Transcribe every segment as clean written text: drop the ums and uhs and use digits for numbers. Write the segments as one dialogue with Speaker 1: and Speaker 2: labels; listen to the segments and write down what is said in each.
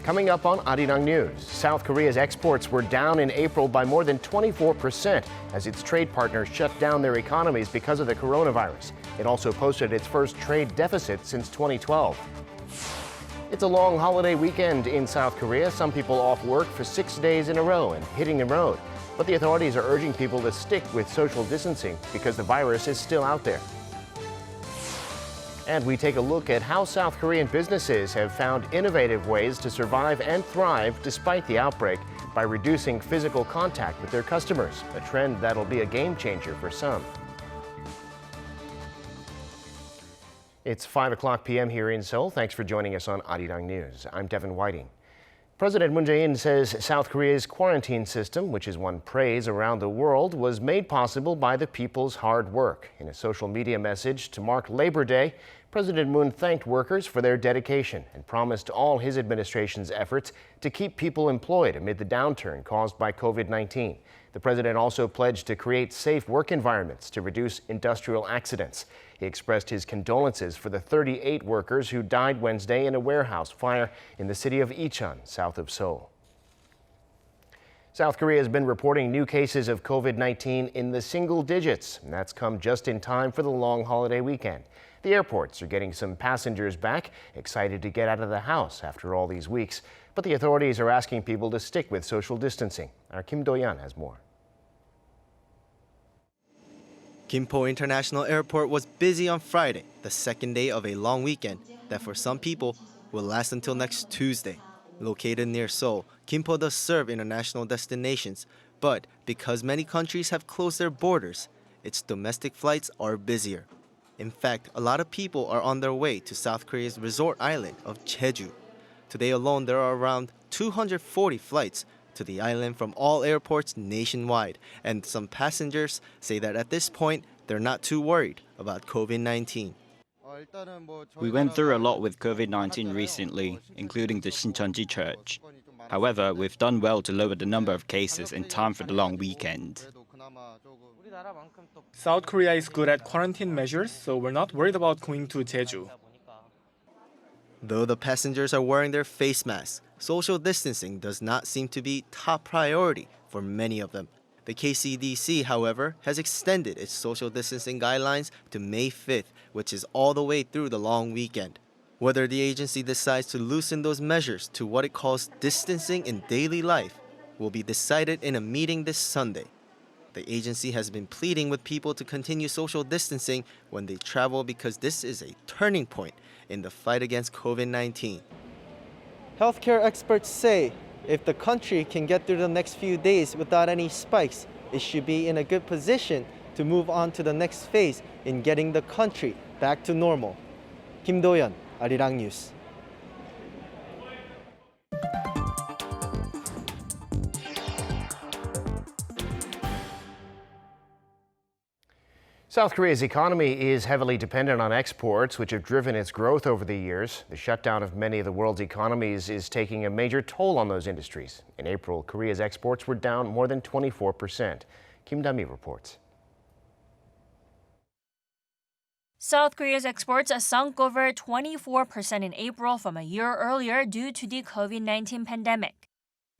Speaker 1: Coming up on Arirang News, South Korea's exports were down in April by more than 24% as its trade partners shut down their economies because of the coronavirus. It also posted its first trade deficit since 2012. It's a long holiday weekend in South Korea. Some people off work for 6 days in a row and hitting the road. But the authorities are urging people to stick with social distancing because the virus is still out there. And we take a look at how South Korean businesses have found innovative ways to survive and thrive despite the outbreak by reducing physical contact with their customers, a trend that'll be a game changer for some. It's 5 p.m. here in Seoul. Thanks for joining us on Arirang News. I'm Devin Whiting. President Moon Jae-in says South Korea's quarantine system, which has won praise around the world, was made possible by the people's hard work. In a social media message to mark Labor Day, President Moon thanked workers for their dedication and promised all his administration's efforts to keep people employed amid the downturn caused by COVID-19. The president also pledged to create safe work environments to reduce industrial accidents. He expressed his condolences for the 38 workers who died Wednesday in a warehouse fire in the city of Icheon, south of Seoul. South Korea has been reporting new cases of COVID-19 in the single digits, and that's come just in time for the long holiday weekend. The airports are getting some passengers back, excited to get out of the house after all these weeks. But the authorities are asking people to stick with social distancing. Our Kim Do-yeon has more.
Speaker 2: Gimpo International Airport was busy on Friday, the second day of a long weekend that for some people will last until next Tuesday. Located near Seoul, Gimpo does serve international destinations, but because many countries have closed their borders, its domestic flights are busier. In fact, a lot of people are on their way to South Korea's resort island of Jeju. Today alone, there are around 240 flights to the island from all airports nationwide, and some passengers say that at this point, they're not too worried about COVID-19.
Speaker 3: We went through a lot with COVID-19 recently, including the Shincheonji Church. However, we've done well to lower the number of cases in time for the long weekend.
Speaker 4: South Korea is good at quarantine measures, so we're not worried about going to Jeju.
Speaker 2: Though the passengers are wearing their face masks, social distancing does not seem to be top priority for many of them. The KCDC, however, has extended its social distancing guidelines to May 5th, which is all the way through the long weekend. Whether the agency decides to loosen those measures to what it calls distancing in daily life will be decided in a meeting this Sunday. The agency has been pleading with people to continue social distancing when they travel because this is a turning point in the fight against COVID-19. Healthcare experts say if the country can get through the next few days without any spikes, it should be in a good position to move on to the next phase in getting the country back to normal. Kim Do-yeon, Arirang News.
Speaker 1: South Korea's economy is heavily dependent on exports, which have driven its growth over the years. The shutdown of many of the world's economies is taking a major toll on those industries. In April, Korea's exports were down more than 24%. Kim Da-mi reports.
Speaker 5: South Korea's exports sunk over 24% in April from a year earlier due to the COVID-19 pandemic.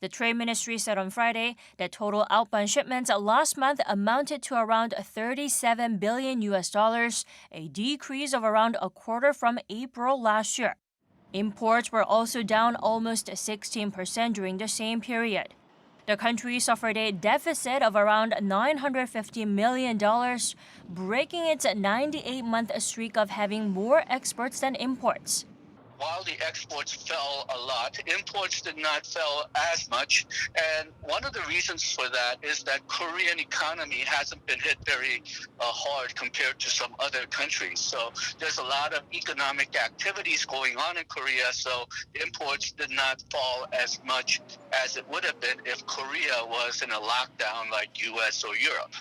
Speaker 5: The Trade Ministry said on Friday that total outbound shipments last month amounted to around $37 billion, a decrease of around a quarter from April last year. Imports were also down almost 16% during the same period. The country suffered a deficit of around $950 million, breaking its 98-month streak of having more exports than imports.
Speaker 6: While the exports fell a lot, imports did not fall as much. And one of the reasons for that is that Korean economy hasn't been hit very hard compared to some other countries. So there's a lot of economic activities going on in Korea, so imports did not fall as much as it would have been if Korea was in a lockdown like US or Europe.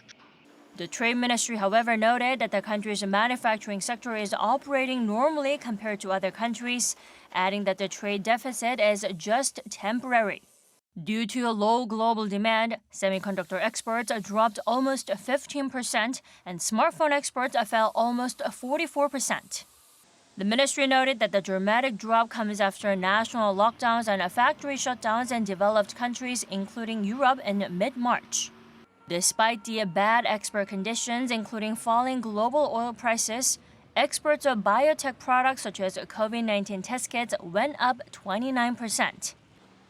Speaker 5: The Trade Ministry, however, noted that the country's manufacturing sector is operating normally compared to other countries, adding that the trade deficit is just temporary. Due to low global demand, semiconductor exports dropped almost 15% and smartphone exports fell almost 44%. The ministry noted that the dramatic drop comes after national lockdowns and factory shutdowns in developed countries, including Europe, in mid-March. Despite the bad export conditions, including falling global oil prices, exports of biotech products such as COVID-19 test kits went up 29%.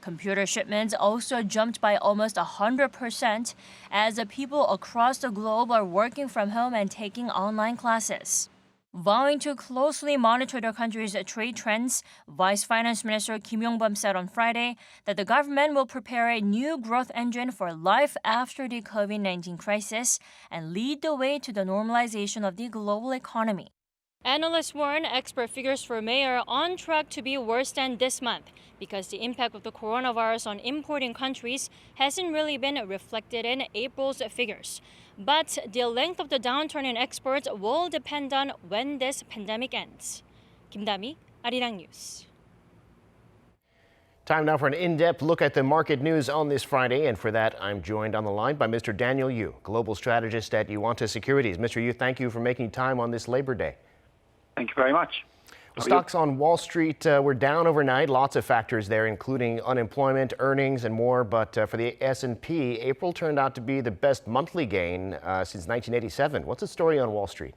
Speaker 5: Computer shipments also jumped by almost 100% as people across the globe are working from home and taking online classes. Vowing to closely monitor the country's trade trends, Vice Finance Minister Kim Yong-bum said on Friday that the government will prepare a new growth engine for life after the COVID-19 crisis and lead the way to the normalization of the global economy. Analysts warn export figures for May are on track to be worse than this month because the impact of the coronavirus on importing countries hasn't really been reflected in April's figures. But the length of the downturn in exports will depend on when this pandemic ends. Kim Da-mi, Arirang News.
Speaker 1: Time now for an in-depth look at the market news on this Friday. And for that, I'm joined on the line by Mr. Daniel Yu, Global Strategist at Untact Securities. Mr. Yu, thank you for making time on this Labor Day.
Speaker 7: Thank you very much.
Speaker 1: Stocks on Wall Street were down overnight. Lots of factors there, including unemployment, earnings, and more. But for the S&P, April turned out to be the best monthly gain since 1987. What's the story on Wall Street?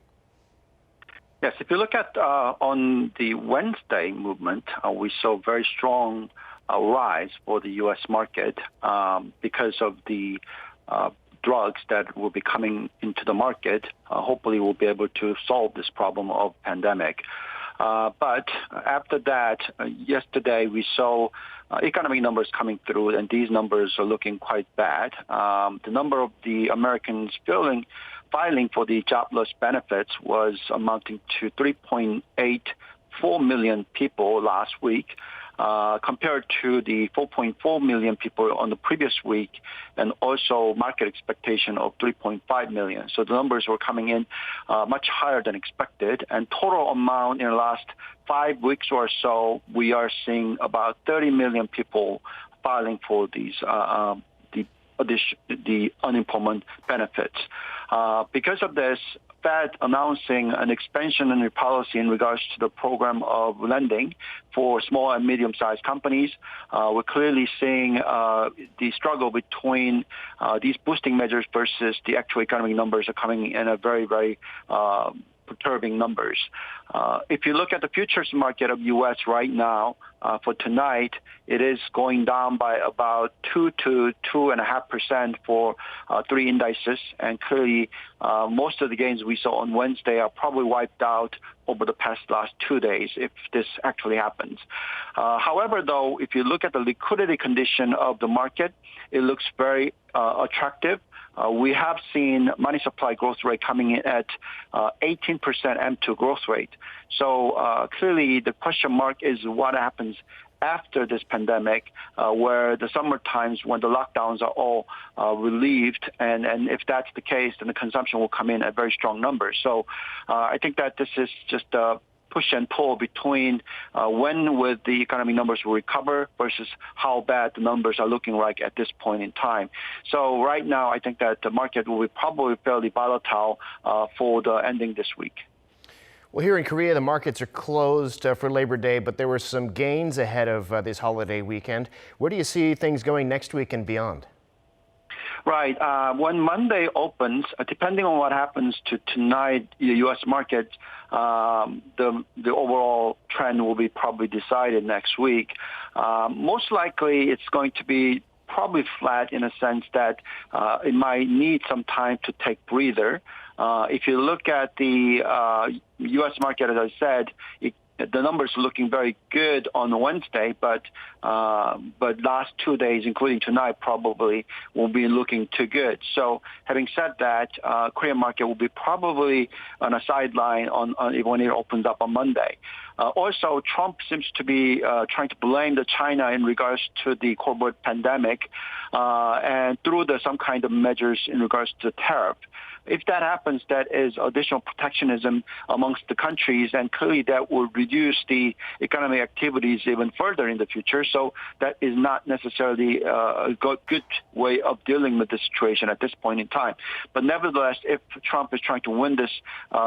Speaker 7: Yes, if you look at on the Wednesday movement, we saw very strong rise for the U.S. market because of the drugs that will be coming into the market. Hopefully, we'll be able to solve this problem of pandemic. But after that, yesterday we saw economic numbers coming through, and these numbers are looking quite bad. The number of the Americans filing for the jobless benefits was amounting to 3.84 million people last week, compared to the 4.4 million people on the previous week, and also market expectation of 3.5 million. So the numbers were coming in much higher than expected. And total amount in the last 5 weeks or so, we are seeing about 30 million people filing for these the unemployment benefits. Because of this, Fed announcing an expansionary policy in regards to the program of lending for small and medium-sized companies. We're clearly seeing the struggle between these boosting measures versus the actual economic numbers are coming in a very, very perturbing numbers. If you look at the futures market of U.S. right now, for tonight, it is going down by about 2 to 2.5% for 3 indices. And clearly, most of the gains we saw on Wednesday are probably wiped out over the last 2 days if this actually happens. However, though, if you look at the liquidity condition of the market, it looks very attractive. We have seen money supply growth rate coming in at 18% M2 growth rate. So clearly the question mark is what happens after this pandemic, where the summer times when the lockdowns are all relieved. And if that's the case, then the consumption will come in at very strong numbers. So I think that this is just a push and pull between when with the economy numbers will recover versus how bad the numbers are looking like at this point in time. So right now, I think that the market will be probably fairly volatile for the ending this week.
Speaker 1: Well, here in Korea, the markets are closed for Labor Day, but there were some gains ahead of this holiday weekend. Where do you see things going next week and beyond?
Speaker 7: Right. When Monday opens, depending on what happens to tonight, the U.S. market, the overall trend will be probably decided next week. Most likely, it's going to be probably flat in a sense that it might need some time to take breather. If you look at the U.S. market, as I said, the numbers are looking very good on Wednesday, but last 2 days, including tonight, probably won't be looking too good. So having said that, Korean market will be probably on a sideline when it opens up on Monday. Also, Trump seems to be trying to blame the China in regards to the COVID pandemic and through some kind of measures in regards to tariff. If that happens, that is additional protectionism amongst the countries, and clearly that will reduce the economic activities even further in the future. So that is not necessarily a good way of dealing with the situation at this point in time. But nevertheless, if Trump is trying to win this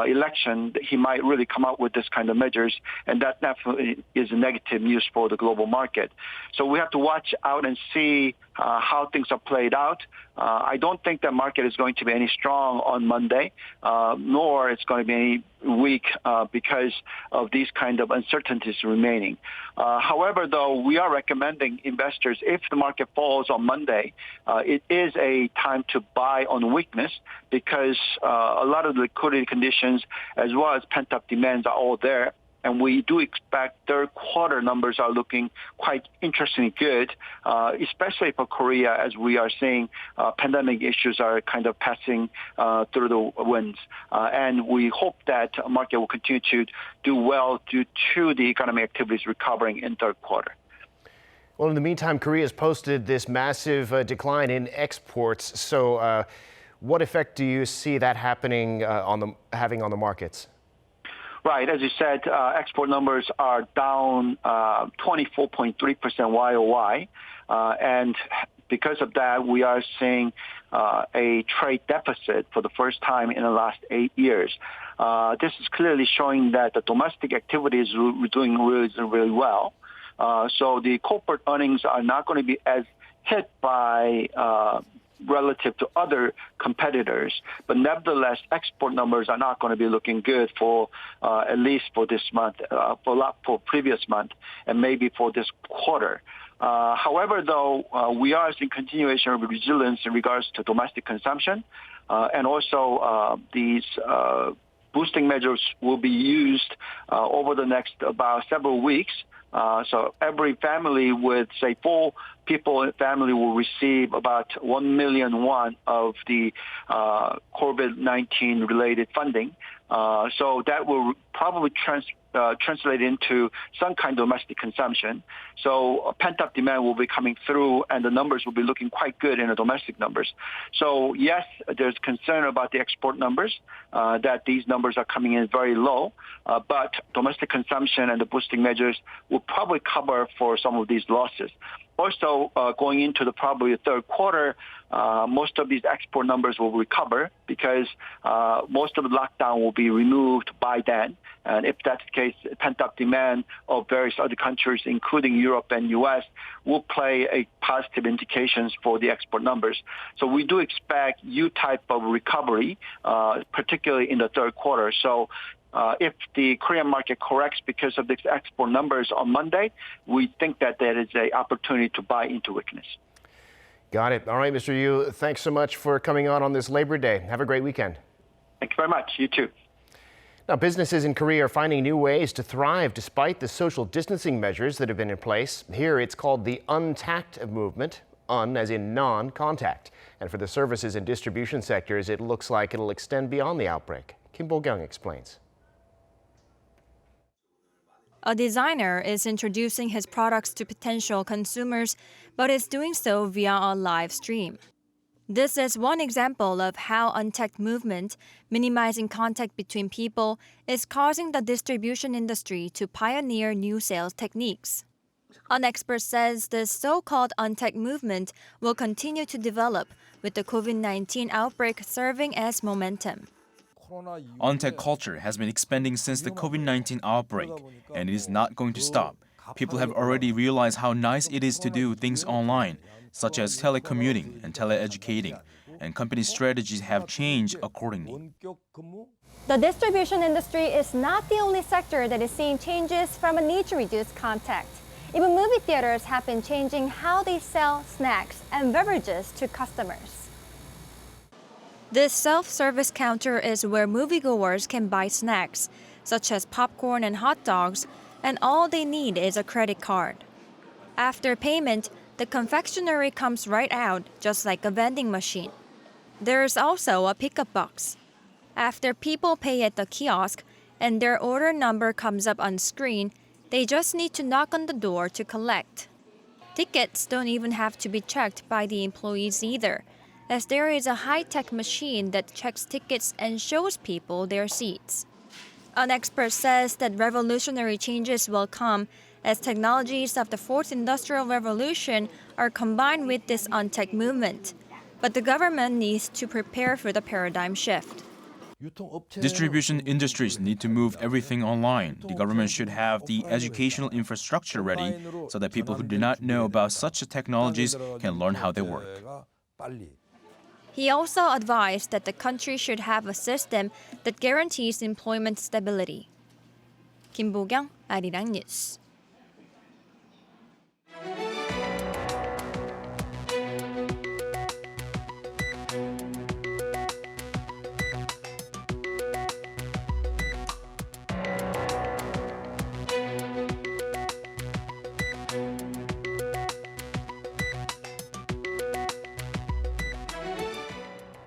Speaker 7: election, he might really come out with this kind of measures and that definitely is a negative news for the global market. So we have to watch out and see how things are played out. I don't think the market is going to be any strong on Monday, nor it's going to be any weak because of these kind of uncertainties remaining. However, though, we are recommending investors, if the market falls on Monday, it is a time to buy on weakness because a lot of the liquidity conditions as well as pent-up demands are all there. And we do expect third quarter numbers are looking quite interestingly good, especially for Korea, as we are seeing pandemic issues are kind of passing through the winds. And we hope that the market will continue to do well due to the economic activities recovering in third quarter.
Speaker 1: Well, in the meantime, Korea has posted this massive decline in exports. So what effect do you see that having on the markets?
Speaker 7: Right. As you said, export numbers are down 24.3% YOY. And because of that, we are seeing a trade deficit for the first time in the last 8 years. This is clearly showing that the domestic activities are doing really well. So the corporate earnings are not going to be as hit by relative to other competitors, but nevertheless, export numbers are not going to be looking good for at least for this month, for previous month, and maybe for this quarter. However, though, we are seeing continuation of resilience in regards to domestic consumption, and also these boosting measures will be used over the next about several weeks. So every family with, say, 4 people in family will receive about 1 million won of the COVID-19 related funding. So that will probably translate into some kind of domestic consumption. So pent-up demand will be coming through, and the numbers will be looking quite good in the domestic numbers. So yes, there's concern about the export numbers, that these numbers are coming in very low, but domestic consumption and the boosting measures will probably cover for some of these losses. Also, going into the probably third quarter, most of these export numbers will recover because most of the lockdown will be removed by then. And if that's the case, pent-up demand of various other countries, including Europe and U.S., will play a positive indications for the export numbers. So we do expect U-type of recovery, particularly in the third quarter. So if the Korean market corrects because of the export numbers on Monday, we think that there is an opportunity to buy into weakness.
Speaker 1: Got it. All right, Mr. Yu, thanks so much for coming on this Labor Day. Have a great weekend.
Speaker 7: Thank you very much. You too.
Speaker 1: Now, businesses in Korea are finding new ways to thrive despite the social distancing measures that have been in place. Here, it's called the Untact movement, un as in non-contact. And for the services and distribution sectors, it looks like it'll extend beyond the outbreak. Kim Bo-kyung explains.
Speaker 5: A designer is introducing his products to potential consumers, but is doing so via a live stream. This is one example of how OnTech Movement, minimizing contact between people, is causing the distribution industry to pioneer new sales techniques. An expert says the so-called OnTech Movement will continue to develop, with the COVID-19 outbreak serving as momentum.
Speaker 8: OnTech culture has been expanding since the COVID-19 outbreak, and it is not going to stop. People have already realized how nice it is to do things online, such as telecommuting and teleeducating, and company strategies have changed accordingly.
Speaker 9: The distribution industry is not the only sector that is seeing changes from a need to reduce contact. Even movie theaters have been changing how they sell snacks and beverages to customers.
Speaker 5: This self-service counter is where moviegoers can buy snacks, such as popcorn and hot dogs, and all they need is a credit card. After payment, the confectionery comes right out, just like a vending machine. There's also a pickup box. After people pay at the kiosk and their order number comes up on screen, they just need to knock on the door to collect. Tickets don't even have to be checked by the employees either, as there is a high-tech machine that checks tickets and shows people their seats. An expert says that revolutionary changes will come as technologies of the Fourth Industrial Revolution are combined with this OnTech movement. But the government needs to prepare for the paradigm shift.
Speaker 8: Distribution industries need to move everything online. The government should have the educational infrastructure ready so that people who do not know about such technologies can learn how they work.
Speaker 5: He also advised that the country should have a system that guarantees employment stability. Kim Bo-kyung, Arirang News.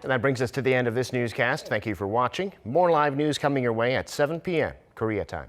Speaker 1: And that brings us to the end of this newscast. Thank you for watching. More live news coming your way at 7 p.m. Korea time.